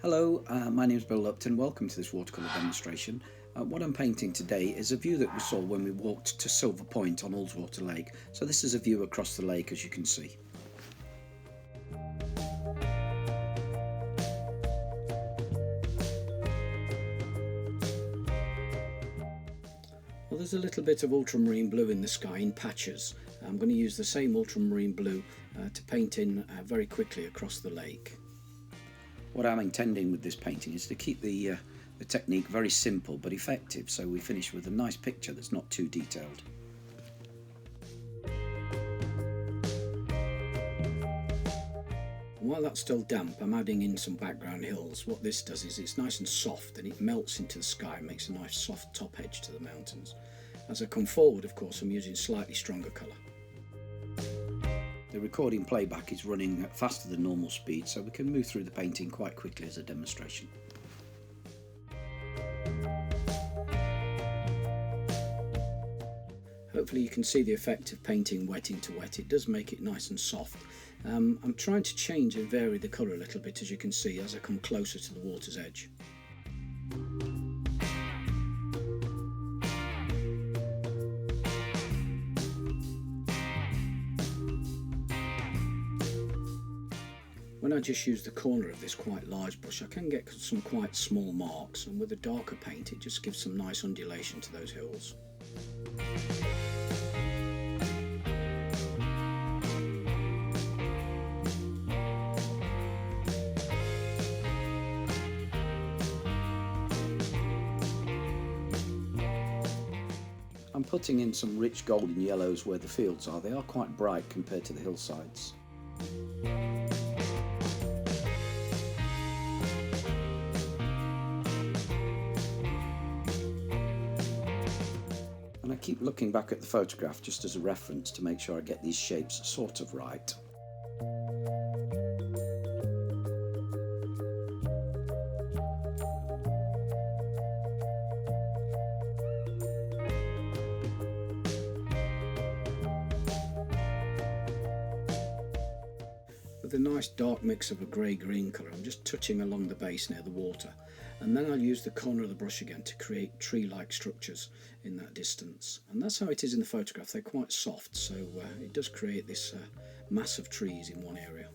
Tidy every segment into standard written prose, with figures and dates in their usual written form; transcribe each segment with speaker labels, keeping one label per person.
Speaker 1: Hello, my name is Bill Lupton. Welcome to this watercolour demonstration. What I'm painting today is a view that we saw when we walked to Silver Point on Ullswater Lake. So this is a view across the lake, as you can see. Well, there's a little bit of ultramarine blue in the sky in patches. I'm going to use the same ultramarine blue to paint in very quickly across the lake. What I'm intending with this painting is to keep the technique very simple but effective, so we finish with a nice picture that's not too detailed. While that's still damp, I'm adding in some background hills. What this does is it's nice and soft and it melts into the sky and makes a nice soft top edge to the mountains. As I come forward, of course, I'm using slightly stronger colour. The recording playback is running at faster than normal speed, so we can move through the painting quite quickly as a demonstration. Hopefully you can see the effect of painting wet into wet. It does make it nice and soft. I'm trying to change and vary the colour a little bit, as you can see, as I come closer to the water's edge. When I just use the corner of this quite large brush, I can get some quite small marks, and with a darker paint it just gives some nice undulation to those hills. I'm putting in some rich golden yellows where the fields are. They are quite bright compared to the hillsides. And I keep looking back at the photograph just as a reference to make sure I get these shapes sort of right. With a nice dark mix of a grey-green colour, I'm just touching along the base near the water, and then I'll use the corner of the brush again to create tree-like structures in that distance. And that's how it is in the photograph. They're quite soft, so it does create this mass of trees in one area.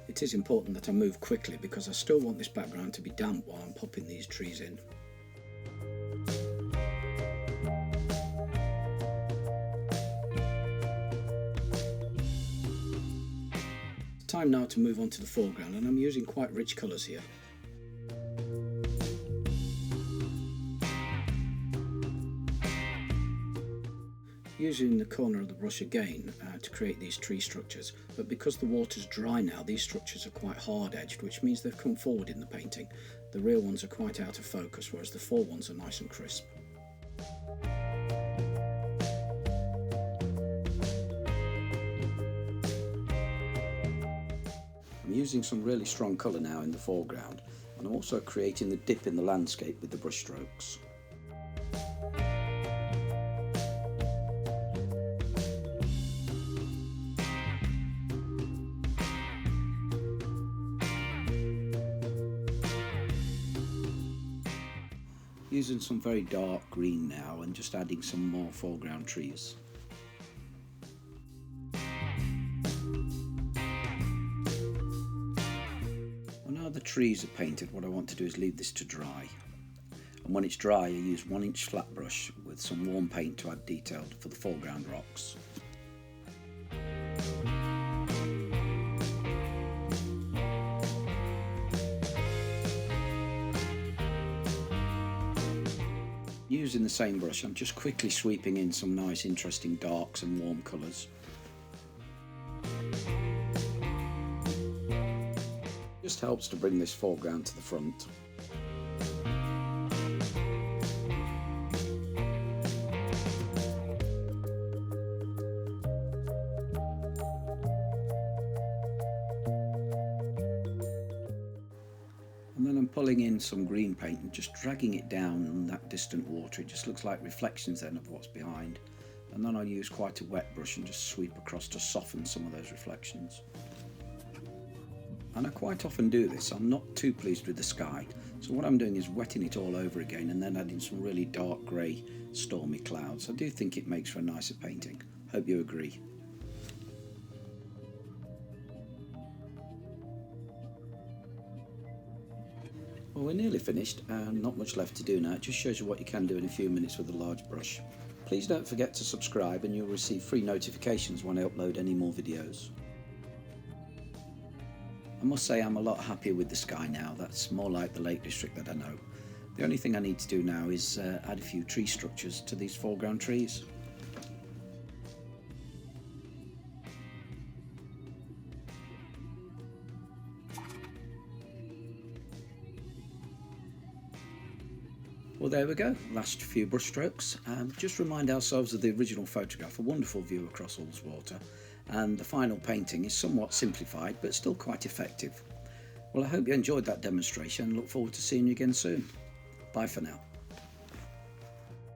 Speaker 1: It is important that I move quickly because I still want this background to be damp while I'm popping these trees in. It's time now to move on to the foreground, and I'm using quite rich colours here. Using the corner of the brush again to create these tree structures, but because the water's dry now, these structures are quite hard edged, which means they've come forward in the painting. The rear ones are quite out of focus, whereas the fore ones are nice and crisp. I'm using some really strong colour now in the foreground, and I'm also creating the dip in the landscape with the brush strokes. Using some very dark green now and just adding some more foreground trees. Well, now the trees are painted, what I want to do is leave this to dry. And when it's dry, I use 1-inch flat brush with some warm paint to add detail for the foreground rocks. Using the same brush, I'm just quickly sweeping in some nice interesting darks and warm colours. Just helps to bring this foreground to the front. pulling in some green paint and just dragging it down on that distant water. It just looks like reflections then of what's behind. And then I'll use quite a wet brush and just sweep across to soften some of those reflections. And I quite often do this. I'm not too pleased with the sky, so what I'm doing is wetting it all over again and then adding some really dark grey stormy clouds. I do think it makes for a nicer painting. Hope you agree. Well, we're nearly finished and not much left to do now. It just shows you what you can do in a few minutes with a large brush. Please don't forget to subscribe and you'll receive free notifications when I upload any more videos. I must say I'm a lot happier with the sky now. That's more like the Lake District that I know. The only thing I need to do now is add a few tree structures to these foreground trees. Well, there we go, last few brush strokes. Just remind ourselves of the original photograph, a wonderful view across Ullswater, and the final painting is somewhat simplified but still quite effective. Well, I hope you enjoyed that demonstration and look forward to seeing you again soon. Bye for now.